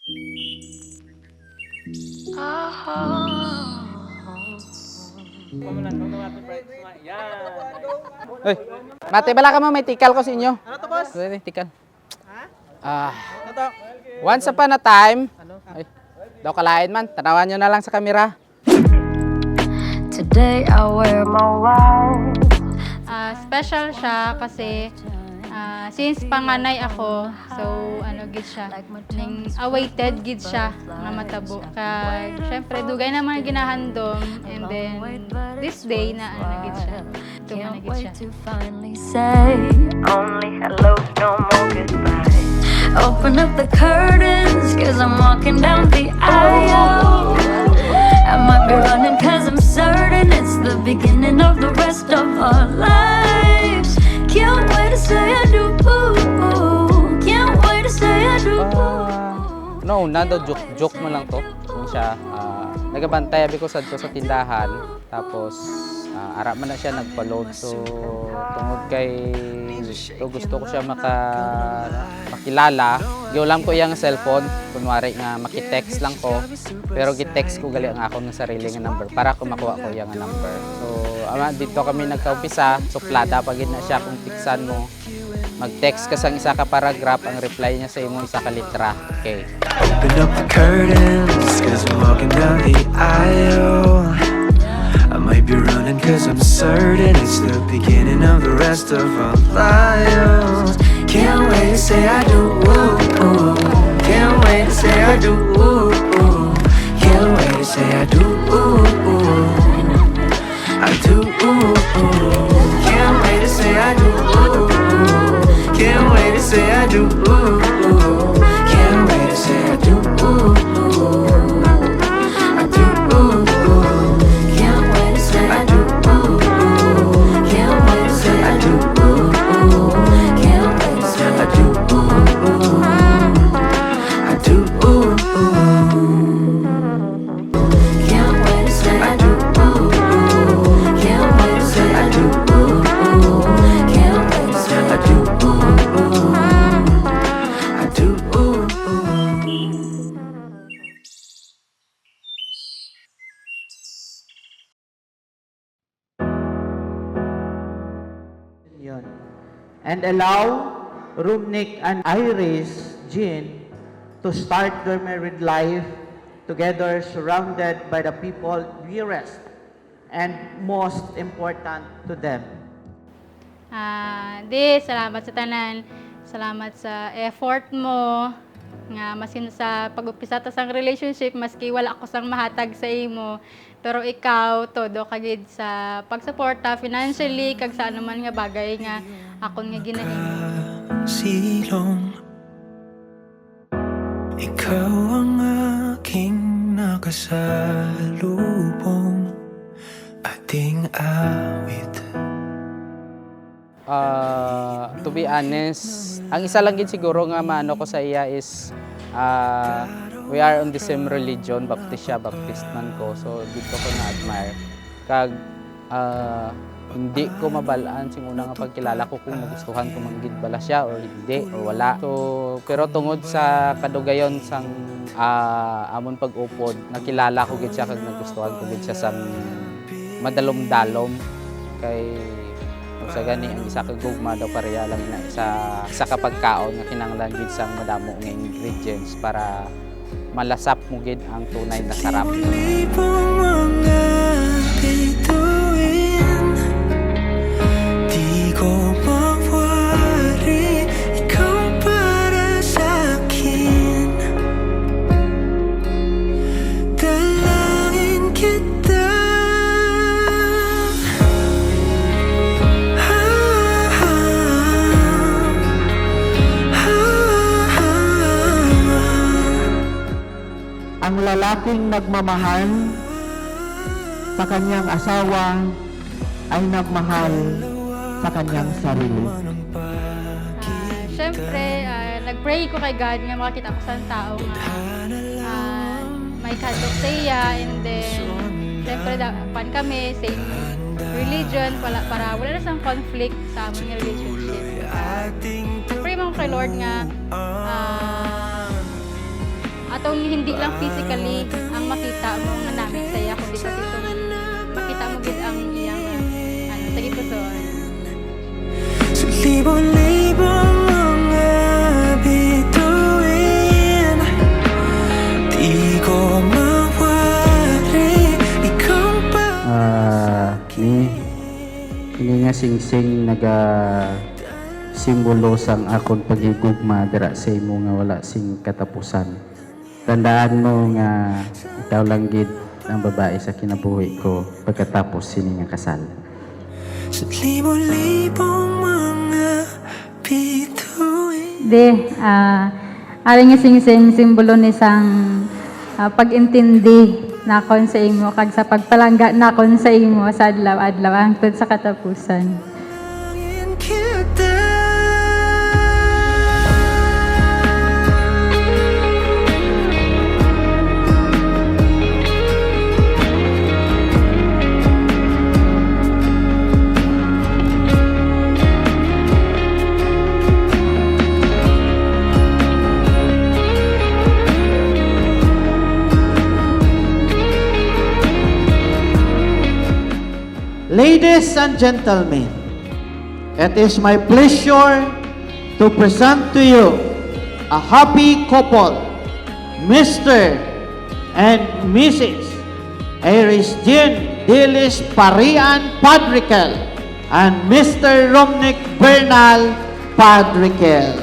Uy, mate, bala ka mo, may tikal ko sa inyo. Ano to, boss? Pwede, tikal. Ano to? Once upon a time, ay, daw kalain man, tanawan nyo na lang sa kamera. Today I wear my white. Special siya kasi since panganay ako, so ano gid siya, ning awaited gid siya nga matabo. Kag syempre dugay naman ginahandom, and then this day na ano gid siya. Ito na Can't gid siya. wait to finally say only hello, no more goodbye. Open up the curtains, cause I'm walking down the aisle. I might be running cause I'm certain it's the beginning of the rest of our lives. Can't wait to say I do. Can't wait to say I do. No, nado joke mo lang to. Yung siya, nagabantay abi ko sa tindahan. Tapos, ara man na siya nagpa-load. So, tungod kay gusto ko siya makilala. Giulam ko iyang cellphone. Kunwari nga makitext lang ko. Pero gitext ko gali ang ako ng sarili nga number para ko makuha ko iyang number. So, dito kami nagkaumpisa. Suplada pagid na siya kung tiksan mo. Mag-text ka sang isa ka paragraph, ang reply niya sa imo isa ka litra. Okay. Open up the curtains, cause I'm walking down the aisle. I might be running cause I'm certain it's the beginning of the rest of our lives. Can't wait to say I do. Can't wait to say I do. Can't wait to say I do. I do. Can't wait to say I do. Can't wait to say I do. Can't wait to say I do. I do. Can't wait to say I do. Can't wait to say I do. Can't wait to say I do. I do. Can't wait to say I do. Can't wait to say I do. Can't wait to say I do. I do. Yun. And allow Rumnik and Iris Jean to start their married life together, surrounded by the people dearest and most important to them. Salamat sa tanan. Salamat sa effort mo nga masin sa pag-upisa ta sang relationship, maski wala ako sang mahatag sa imo, pero ikaw todo kagid sa pagsuporta financially kag sa anuman nga bagay nga akon nga ginahimo. Silong ikaw ang aking nakasalubong, ating awit. To be honest, ang isa lang gid siguro nga maano ko sa iya is we are on the same religion, Baptist siya, Baptist man ko. So dito ko na-admire. Kag hindi ko mabalaan sing una nga pagkilala ko kung nagustuhan ko manggid bala siya or hindi or wala. So pero tungod sa kadugayon sang amon pag-upod, nakilala ko gid siya kag nagustuhan ko gid siya sang madalom-dalom kay sa gani ang isa ka gugma daw pareha lang na sa kapagkaon nga kinahanglan gid sang madamo nga ingredients para malasap mo gid ang tunay na sarap. Di ko mawari, ikaw para sa'kin. Dalangin kita. Ang lalaking nagmamahal sa kanyang asawa ay nagmahal sa kanyang sarili. Siyempre, nag-pray ko kay God nga makakita ko sa tao nga may kadok sa iya, and then siyempre pan kami, same religion, para wala na sang conflict sa aming relationship. Pray mo kay Lord nga atong hindi lang physically ang makita mo nga namin saya kundi pati itong makita mo gid ang iyang sige po so Sa libong-libong mga bituin, di ko mawari, ikaw pa. Ini nga sing-sing naga simbolo sang akon paghigugma dira sa imo nga wala sing katapusan. Tandaan mo nga ikaw lang gid ang babae sa kinabuhi ko pagkatapos sini nga kasal. Sa libong-libong mga bituin. Aring nga sing-sing simbolo ni sang pag-intindi nakon sa imo kag sa pagpalangga nakon sa imo sa adlaw-adlaw hangtod sa katapusan. Angin kita. Ladies and gentlemen, it is my pleasure to present to you a happy couple, Mr. and Mrs. Iris Jean Dilis Parian Padrikel and Mr. Romnick Bernal Padrikel.